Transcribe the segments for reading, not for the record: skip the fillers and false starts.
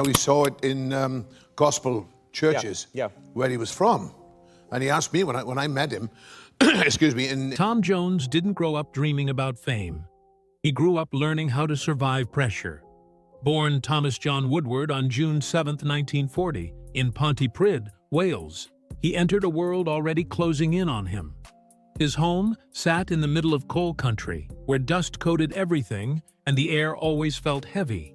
We saw it in gospel churches where he was from. And he asked me when I met him, excuse me, in... Tom Jones didn't grow up dreaming about fame. He grew up learning how to survive pressure. Born Thomas John Woodward on June 7, 1940, in Pontypridd, Wales, he entered a world already closing in on him. His home sat in the middle of coal country, where dust coated everything and the air always felt heavy.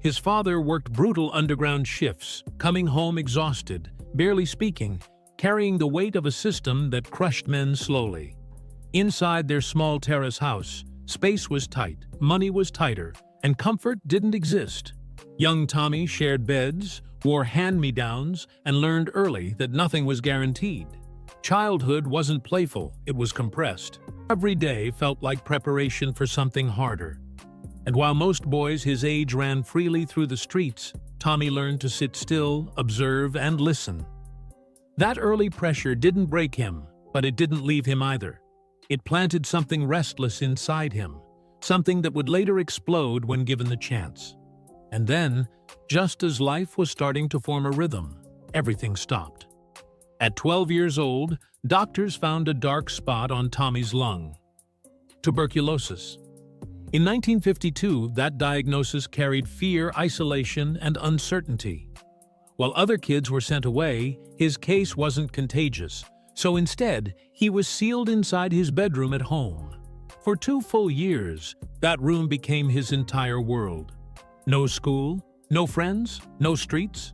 His father worked brutal underground shifts, coming home exhausted, barely speaking, carrying the weight of a system that crushed men slowly. Inside their small terrace house, space was tight, money was tighter, and comfort didn't exist. Young Tommy shared beds, wore hand-me-downs, and learned early that nothing was guaranteed. Childhood wasn't playful, it was compressed. Every day felt like preparation for something harder. And while most boys his age ran freely through the streets, Tommy learned to sit still, observe, and listen. That early pressure didn't break him, but it didn't leave him either. It planted something restless inside him, something that would later explode when given the chance. And then, just as life was starting to form a rhythm, everything stopped. At 12 years old, doctors found a dark spot on Tommy's lung: tuberculosis. In 1952, that diagnosis carried fear, isolation, and uncertainty. While other kids were sent away, his case wasn't contagious, so instead, he was sealed inside his bedroom at home. For 2 full years, that room became his entire world. No school, no friends, no streets.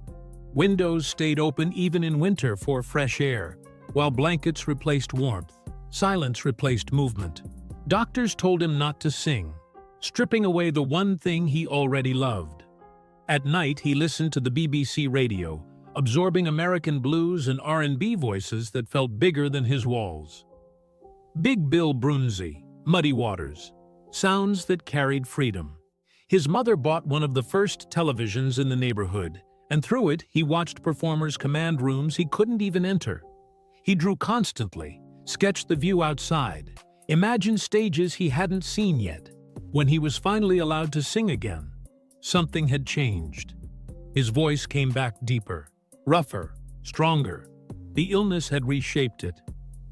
Windows stayed open even in winter for fresh air, while blankets replaced warmth. Silence replaced movement. Doctors told him not to sing, stripping away the one thing he already loved. At night, he listened to the BBC radio, absorbing American blues and R&B voices that felt bigger than his walls. Big Bill Brunzi, Muddy Waters, sounds that carried freedom. His mother bought one of the first televisions in the neighborhood, and through it he watched performers command rooms he couldn't even enter. He drew constantly, sketched the view outside, imagined stages he hadn't seen yet. When he was finally allowed to sing again, something had changed. His voice came back deeper, rougher, stronger. The illness had reshaped it.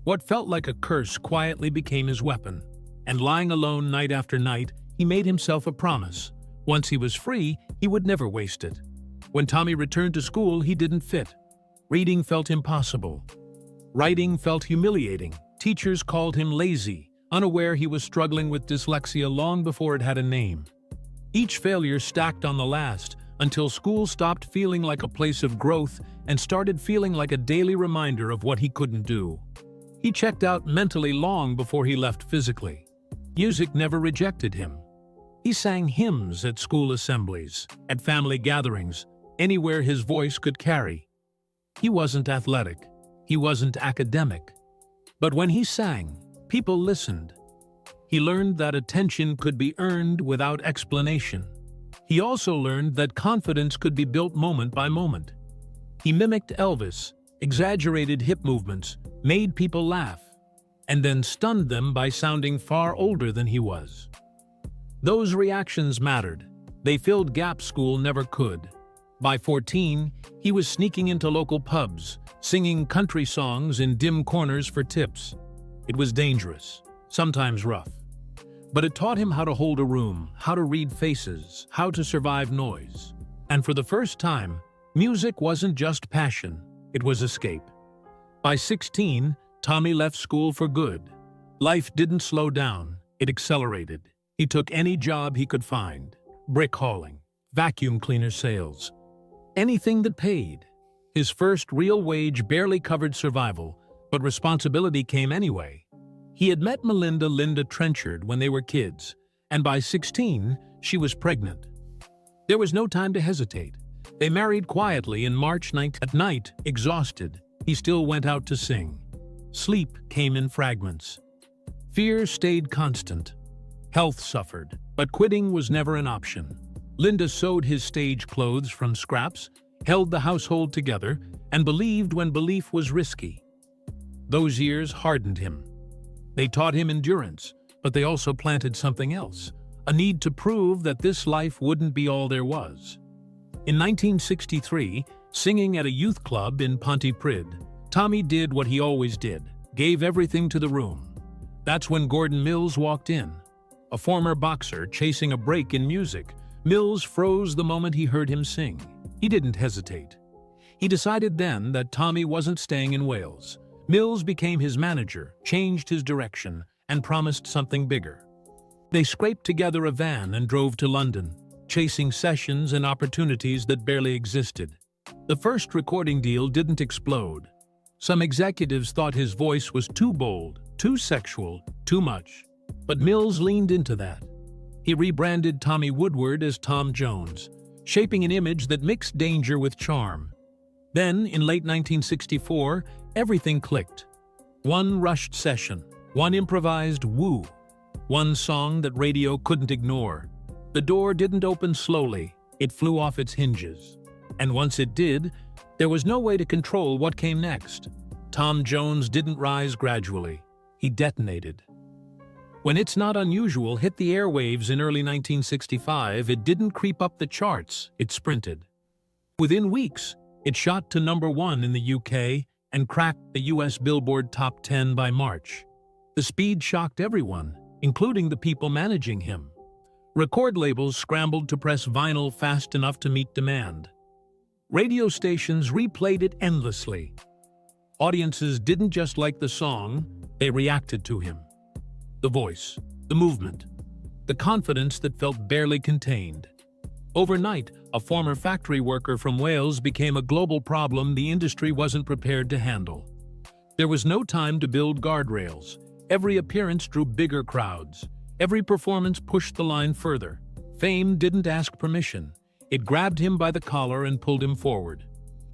What felt like a curse quietly became his weapon, and lying alone night after night, he made himself a promise. Once he was free, he would never waste it. When Tommy returned to school, he didn't fit. Reading felt impossible. Writing felt humiliating. Teachers called him lazy, unaware he was struggling with dyslexia long before it had a name. Each failure stacked on the last, until school stopped feeling like a place of growth and started feeling like a daily reminder of what he couldn't do. He checked out mentally long before he left physically. Music never rejected him. He sang hymns at school assemblies, at family gatherings, anywhere his voice could carry. He wasn't athletic. He wasn't academic. But when he sang, people listened. He learned that attention could be earned without explanation. He also learned that confidence could be built moment by moment. He mimicked Elvis, exaggerated hip movements, made people laugh, and then stunned them by sounding far older than he was. Those reactions mattered. They filled gaps school never could. By 14, he was sneaking into local pubs, singing country songs in dim corners for tips. It was dangerous, sometimes rough. But it taught him how to hold a room, how to read faces, how to survive noise. And for the first time, music wasn't just passion, it was escape. By 16, Tommy left school for good. Life didn't slow down, it accelerated. He took any job he could find: brick hauling, vacuum cleaner sales, anything that paid. His first real wage barely covered survival, but responsibility came anyway. He had met Linda Trenchard when they were kids, and by 16, she was pregnant. There was no time to hesitate. They married quietly in March 9th. At night, exhausted, he still went out to sing. Sleep came in fragments. Fear stayed constant. Health suffered, but quitting was never an option. Linda sewed his stage clothes from scraps, held the household together, and believed when belief was risky. Those years hardened him. They taught him endurance, but they also planted something else, a need to prove that this life wouldn't be all there was. In 1963, singing at a youth club in Pontypridd, Tommy did what he always did, gave everything to the room. That's when Gordon Mills walked in. A former boxer chasing a break in music, Mills froze the moment he heard him sing. He didn't hesitate. He decided then that Tommy wasn't staying in Wales. Mills became his manager, changed his direction, and promised something bigger. They scraped together a van and drove to London, chasing sessions and opportunities that barely existed. The first recording deal didn't explode. Some executives thought his voice was too bold, too sexual, too much. But Mills leaned into that. He rebranded Tommy Woodward as Tom Jones, shaping an image that mixed danger with charm. Then, in late 1964, everything clicked. One rushed session, one improvised woo, one song that radio couldn't ignore. The door didn't open slowly, it flew off its hinges. And once it did, there was no way to control what came next. Tom Jones didn't rise gradually, he detonated. When It's Not Unusual hit the airwaves in early 1965, it didn't creep up the charts, it sprinted. Within weeks, it shot to #1 in the UK and cracked the US Billboard Top 10 by March. The speed shocked everyone, including the people managing him. Record labels scrambled to press vinyl fast enough to meet demand. Radio stations replayed it endlessly. Audiences didn't just like the song, they reacted to him. The voice, the movement, the confidence that felt barely contained. Overnight, a former factory worker from Wales became a global problem the industry wasn't prepared to handle. There was no time to build guardrails. Every appearance drew bigger crowds. Every performance pushed the line further. Fame didn't ask permission. It grabbed him by the collar and pulled him forward.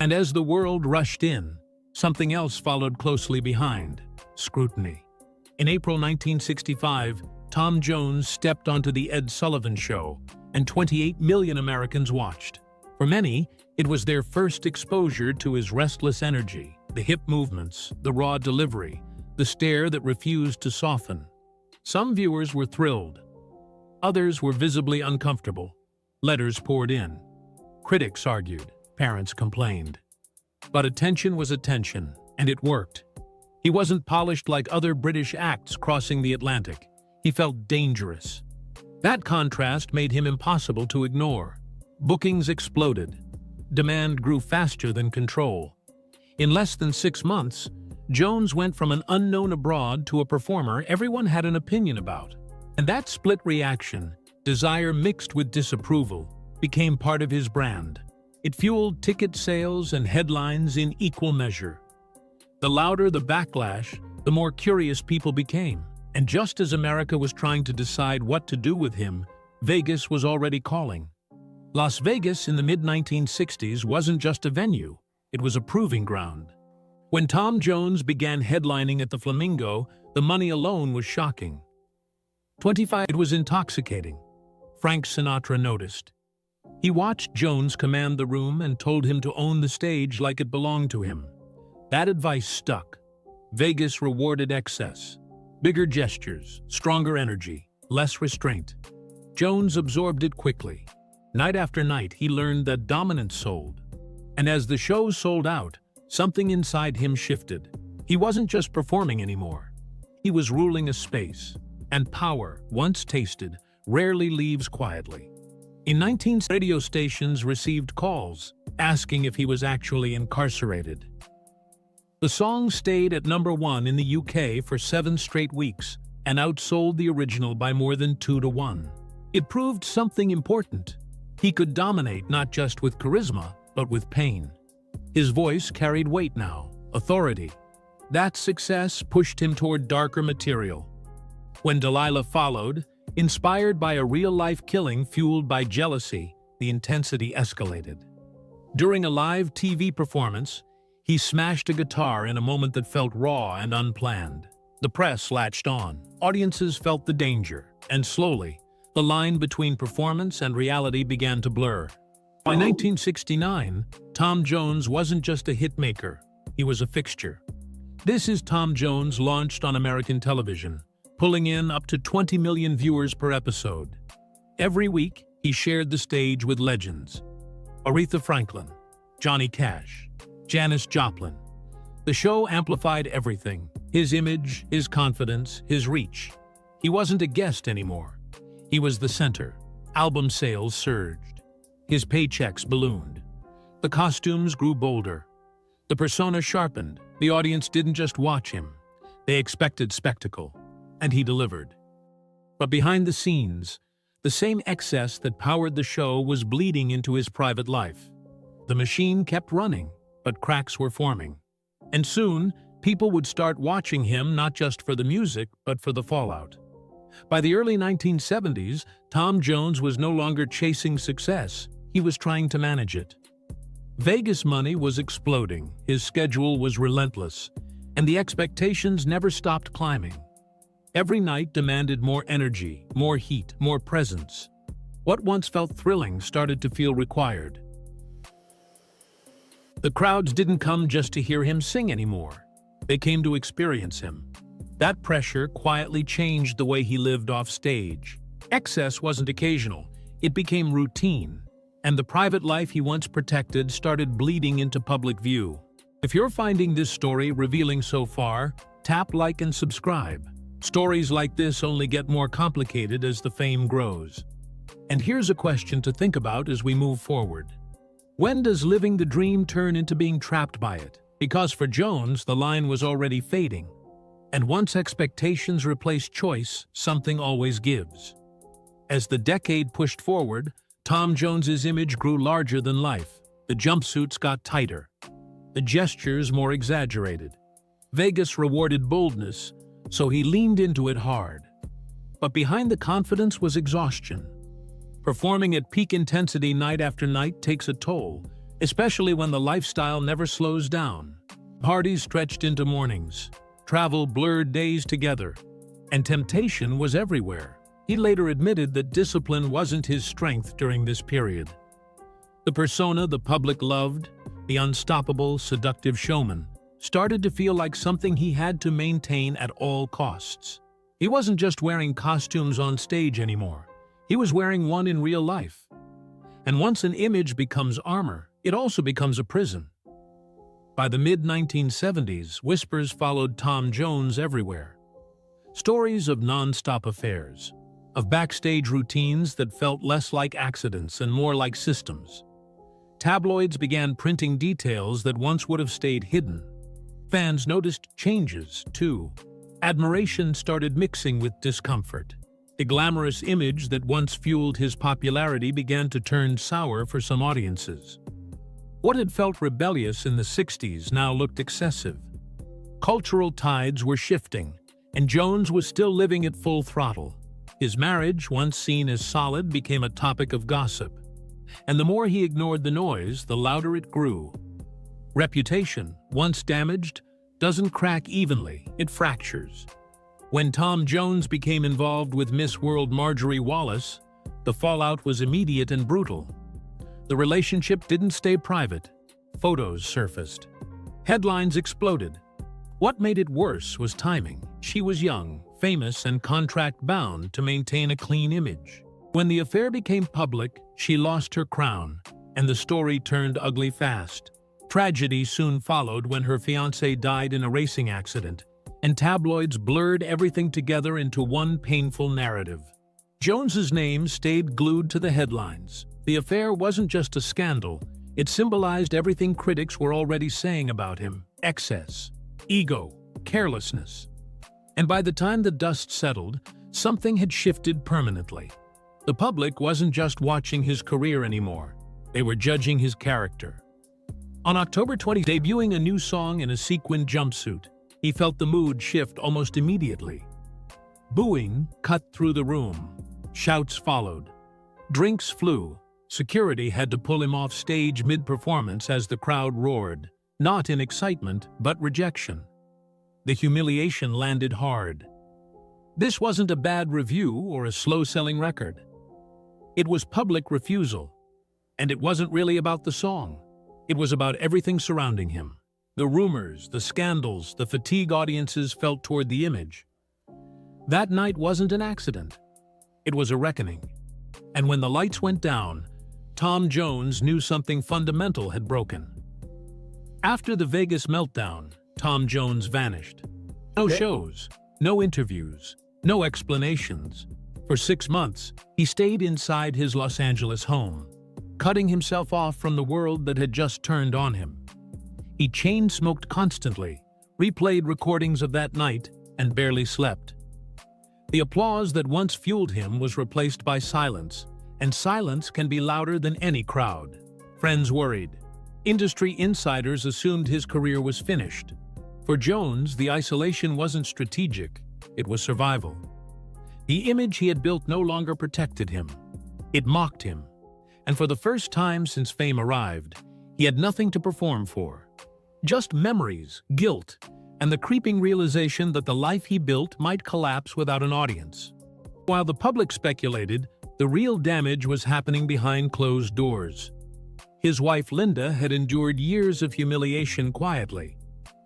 And as the world rushed in, something else followed closely behind: scrutiny. In April 1965, Tom Jones stepped onto The Ed Sullivan Show, and 28 million Americans watched. For many, it was their first exposure to his restless energy, the hip movements, the raw delivery, the stare that refused to soften. Some viewers were thrilled. Others were visibly uncomfortable. Letters poured in. Critics argued. Parents complained. But attention was attention, and it worked. He wasn't polished like other British acts crossing the Atlantic. He felt dangerous. That contrast made him impossible to ignore. Bookings exploded. Demand grew faster than control. In less than 6 months, Jones went from an unknown abroad to a performer everyone had an opinion about. And that split reaction, desire mixed with disapproval, became part of his brand. It fueled ticket sales and headlines in equal measure. The louder the backlash, the more curious people became. And just as America was trying to decide what to do with him, Vegas was already calling. Las Vegas in the mid-1960s wasn't just a venue, it was a proving ground. When Tom Jones began headlining at the Flamingo, the money alone was shocking. It was intoxicating. Frank Sinatra noticed. He watched Jones command the room and told him to own the stage like it belonged to him. That advice stuck. Vegas rewarded excess. Bigger gestures, stronger energy, less restraint. Jones absorbed it quickly. Night after night, he learned that dominance sold. And as the shows sold out, something inside him shifted. He wasn't just performing anymore. He was ruling a space. And power, once tasted, rarely leaves quietly. In 19 radio stations received calls, asking if he was actually incarcerated. The song stayed at #1 in the UK for 7 straight weeks and outsold the original by more than 2-1. It proved something important. He could dominate not just with charisma, but with pain. His voice carried weight now, authority. That success pushed him toward darker material. When Delilah followed, inspired by a real-life killing fueled by jealousy, the intensity escalated. During a live TV performance, he smashed a guitar in a moment that felt raw and unplanned. The press latched on. Audiences felt the danger, and slowly, the line between performance and reality began to blur. By 1969, Tom Jones wasn't just a hitmaker, he was a fixture. This Is Tom Jones launched on American television, pulling in up to 20 million viewers per episode. Every week, he shared the stage with legends. Aretha Franklin, Johnny Cash, Janis Joplin. The show amplified everything: his image, his confidence, his reach. He wasn't a guest anymore. He was the center. Album sales surged. His paychecks ballooned. The costumes grew bolder. The persona sharpened. The audience didn't just watch him. They expected spectacle, and he delivered. But behind the scenes, the same excess that powered the show was bleeding into his private life. The machine kept running, but cracks were forming. And soon, people would start watching him not just for the music, but for the fallout. By the early 1970s, Tom Jones was no longer chasing success. He was trying to manage it. Vegas money was exploding, his schedule was relentless, and the expectations never stopped climbing. Every night demanded more energy, more heat, more presence. What once felt thrilling started to feel required. The crowds didn't come just to hear him sing anymore. They came to experience him. That pressure quietly changed the way he lived off stage. Excess wasn't occasional, it became routine, and the private life he once protected started bleeding into public view. If you're finding this story revealing so far, tap like and subscribe. Stories like this only get more complicated as the fame grows. And here's a question to think about as we move forward. When does living the dream turn into being trapped by it? Because for Jones, the line was already fading. And once expectations replace choice, something always gives. As the decade pushed forward, Tom Jones's image grew larger than life. The jumpsuits got tighter. The gestures more exaggerated. Vegas rewarded boldness, so he leaned into it hard. But behind the confidence was exhaustion. Performing at peak intensity night after night takes a toll, especially when the lifestyle never slows down. Parties stretched into mornings. Travel blurred days together, and temptation was everywhere. He later admitted that discipline wasn't his strength during this period. The persona the public loved, the unstoppable, seductive showman, started to feel like something he had to maintain at all costs. He wasn't just wearing costumes on stage anymore. He was wearing one in real life. And once an image becomes armor, it also becomes a prison. By the mid-1970s, whispers followed Tom Jones everywhere. Stories of non-stop affairs, of backstage routines that felt less like accidents and more like systems. Tabloids began printing details that once would have stayed hidden. Fans noticed changes, too. Admiration started mixing with discomfort. The glamorous image that once fueled his popularity began to turn sour for some audiences. What had felt rebellious in the 60s now looked excessive. Cultural tides were shifting, and Jones was still living at full throttle. His marriage, once seen as solid, became a topic of gossip. And the more he ignored the noise, the louder it grew. Reputation, once damaged, doesn't crack evenly, it fractures. When Tom Jones became involved with Miss World Marjorie Wallace, the fallout was immediate and brutal. The relationship didn't stay private. Photos surfaced. Headlines exploded. What made it worse was timing. She was young, famous, and contract-bound to maintain a clean image. When the affair became public, she lost her crown, and the story turned ugly fast. Tragedy soon followed when her fiancé died in a racing accident, and tabloids blurred everything together into one painful narrative. Jones's name stayed glued to the headlines. The affair wasn't just a scandal, it symbolized everything critics were already saying about him: excess, ego, carelessness. And by the time the dust settled, something had shifted permanently. The public wasn't just watching his career anymore, they were judging his character. On October 20, debuting a new song in a sequined jumpsuit, he felt the mood shift almost immediately. Booing cut through the room. Shouts followed. Drinks flew. Security had to pull him off stage mid-performance as the crowd roared, not in excitement, but rejection. The humiliation landed hard. This wasn't a bad review or a slow-selling record. It was public refusal. And it wasn't really about the song. It was about everything surrounding him. The rumors, the scandals, the fatigue audiences felt toward the image. That night wasn't an accident. It was a reckoning. And when the lights went down, Tom Jones knew something fundamental had broken. After the Vegas meltdown, Tom Jones vanished. No shows, no interviews, no explanations. For 6 months, he stayed inside his Los Angeles home, cutting himself off from the world that had just turned on him. He chain-smoked constantly, replayed recordings of that night, and barely slept. The applause that once fueled him was replaced by silence, and silence can be louder than any crowd. Friends worried. Industry insiders assumed his career was finished. For Jones, the isolation wasn't strategic, it was survival. The image he had built no longer protected him. It mocked him. And for the first time since fame arrived, he had nothing to perform for. Just memories, guilt, and the creeping realization that the life he built might collapse without an audience. While the public speculated, the real damage was happening behind closed doors. His wife Linda had endured years of humiliation quietly,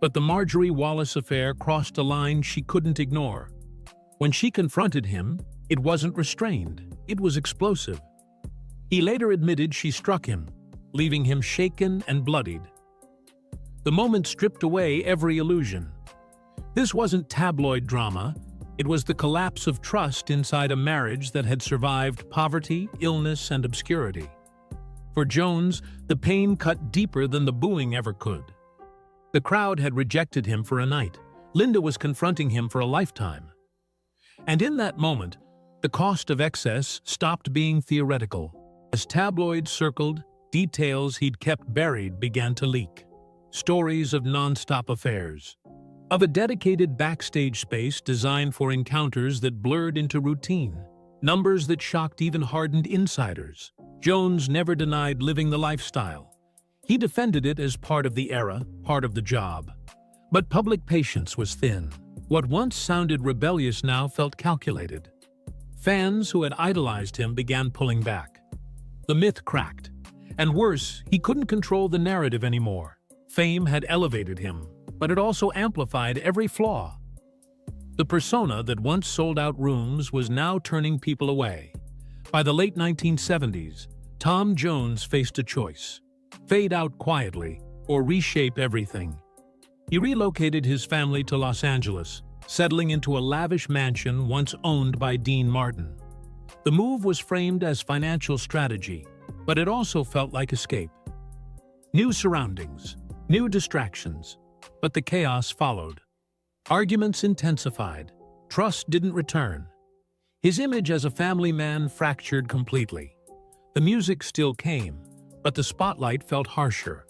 but the Marjorie Wallace affair crossed a line she couldn't ignore. When she confronted him, it wasn't restrained, it was explosive. He later admitted she struck him, leaving him shaken and bloodied. The moment stripped away every illusion. This wasn't tabloid drama, it was the collapse of trust inside a marriage that had survived poverty, illness, and obscurity. For Jones, the pain cut deeper than the booing ever could. The crowd had rejected him for a night. Linda was confronting him for a lifetime. And in that moment, the cost of excess stopped being theoretical. As tabloids circled, details he'd kept buried began to leak. Stories of non-stop affairs. Of a dedicated backstage space designed for encounters that blurred into routine. Numbers that shocked even hardened insiders. Jones never denied living the lifestyle. He defended it as part of the era, part of the job. But public patience was thin. What once sounded rebellious now felt calculated. Fans who had idolized him began pulling back. The myth cracked. And worse, he couldn't control the narrative anymore. Fame had elevated him, but it also amplified every flaw. The persona that once sold out rooms was now turning people away. By the late 1970s, Tom Jones faced a choice: fade out quietly or reshape everything. He relocated his family to Los Angeles, settling into a lavish mansion once owned by Dean Martin. The move was framed as financial strategy, but it also felt like escape. New surroundings, new distractions, but the chaos followed. Arguments intensified. Trust didn't return. His image as a family man fractured completely. The music still came, but the spotlight felt harsher.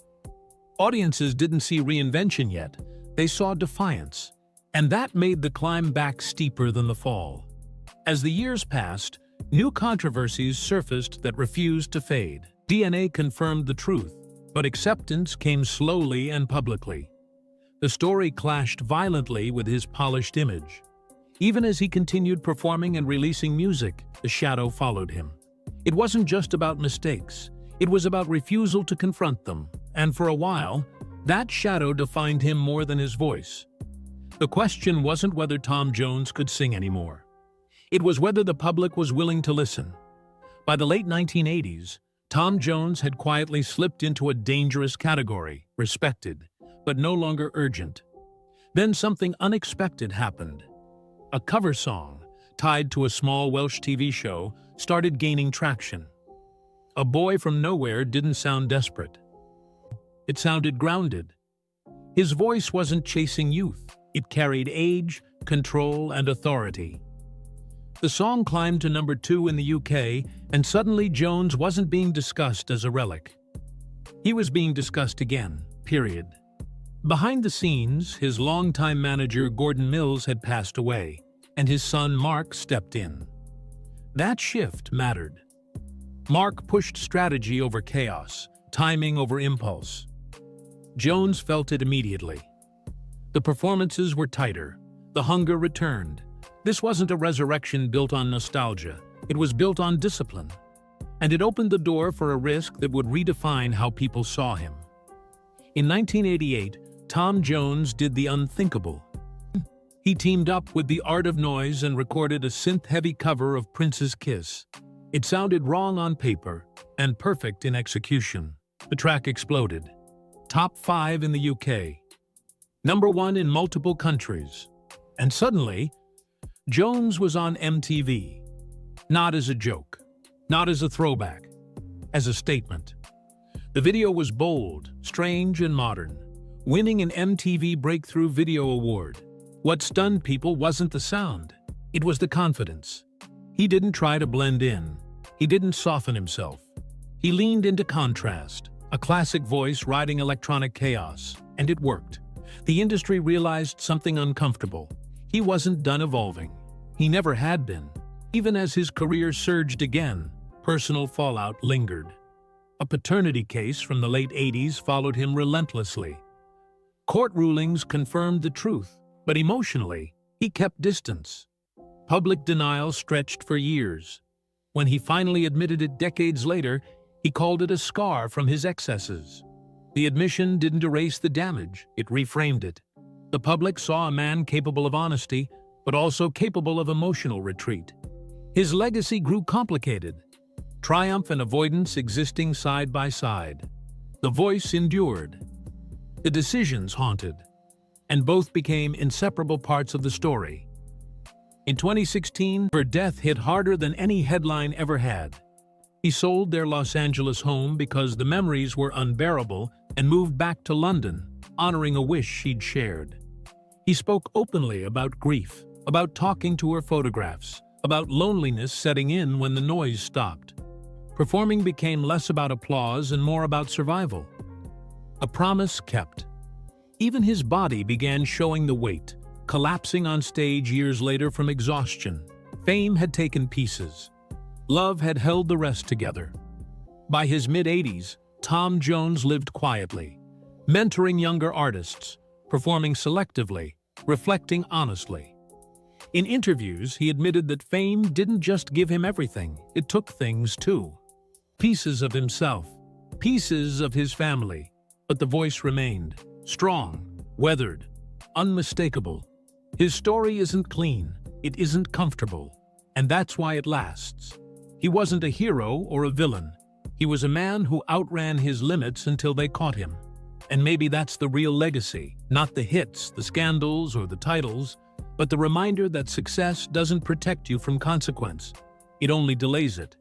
Audiences didn't see reinvention yet, they saw defiance, and that made the climb back steeper than the fall. As the years passed, new controversies surfaced that refused to fade. DNA confirmed the truth, but acceptance came slowly and publicly. The story clashed violently with his polished image. Even as he continued performing and releasing music, the shadow followed him. It wasn't just about mistakes, it was about refusal to confront them, and for a while, that shadow defined him more than his voice. The question wasn't whether Tom Jones could sing anymore. It was whether the public was willing to listen. By the late 1980s, Tom Jones had quietly slipped into a dangerous category, respected, but no longer urgent. Then something unexpected happened. A cover song, tied to a small Welsh TV show, started gaining traction. A boy from nowhere didn't sound desperate. It sounded grounded. His voice wasn't chasing youth. It carried age, control, and authority. The song climbed to number 2 in the UK, and suddenly Jones wasn't being discussed as a relic. He was being discussed again, period. Behind the scenes, his longtime manager Gordon Mills had passed away, and his son Mark stepped in. That shift mattered. Mark pushed strategy over chaos, timing over impulse. Jones felt it immediately. The performances were tighter. The hunger returned. This wasn't a resurrection built on nostalgia. It was built on discipline. And it opened the door for a risk that would redefine how people saw him. In 1988, Tom Jones did the unthinkable. He teamed up with The Art of Noise and recorded a synth-heavy cover of Prince's Kiss. It sounded wrong on paper and perfect in execution. The track exploded. Top 5 in the UK. Number 1 in multiple countries. And suddenly, Jones was on MTV. Not as a joke, not as a throwback, as a statement. The video was bold, strange, and modern, winning an MTV Breakthrough Video Award. What stunned people wasn't the sound, it was the confidence. He didn't try to blend in. He didn't soften himself. He leaned into contrast, a classic voice riding electronic chaos, and it worked. The industry realized something uncomfortable. He wasn't done evolving. He never had been. Even as his career surged again, personal fallout lingered. A paternity case from the late 80s followed him relentlessly. Court rulings confirmed the truth, but emotionally, he kept distance. Public denial stretched for years. When he finally admitted it decades later, he called it a scar from his excesses. The admission didn't erase the damage, it reframed it. The public saw a man capable of honesty, but also capable of emotional retreat. His legacy grew complicated, triumph and avoidance existing side by side. The voice endured. The decisions haunted, and both became inseparable parts of the story. In 2016, her death hit harder than any headline ever had. He sold their Los Angeles home because the memories were unbearable and moved back to London, honoring a wish she'd shared. He spoke openly about grief, about talking to her photographs, about loneliness setting in when the noise stopped. Performing became less about applause and more about survival. A promise kept. Even his body began showing the weight, collapsing on stage years later from exhaustion. Fame had taken pieces. Love had held the rest together. By his mid-80s, Tom Jones lived quietly, mentoring younger artists, performing selectively, reflecting honestly. In interviews, he admitted that fame didn't just give him everything, it took things too. Pieces of himself, pieces of his family, but the voice remained, strong, weathered, unmistakable. His story isn't clean, it isn't comfortable, and that's why it lasts. He wasn't a hero or a villain. He was a man who outran his limits until they caught him. And maybe that's the real legacy, not the hits, the scandals, or the titles, but the reminder that success doesn't protect you from consequence. It only delays it.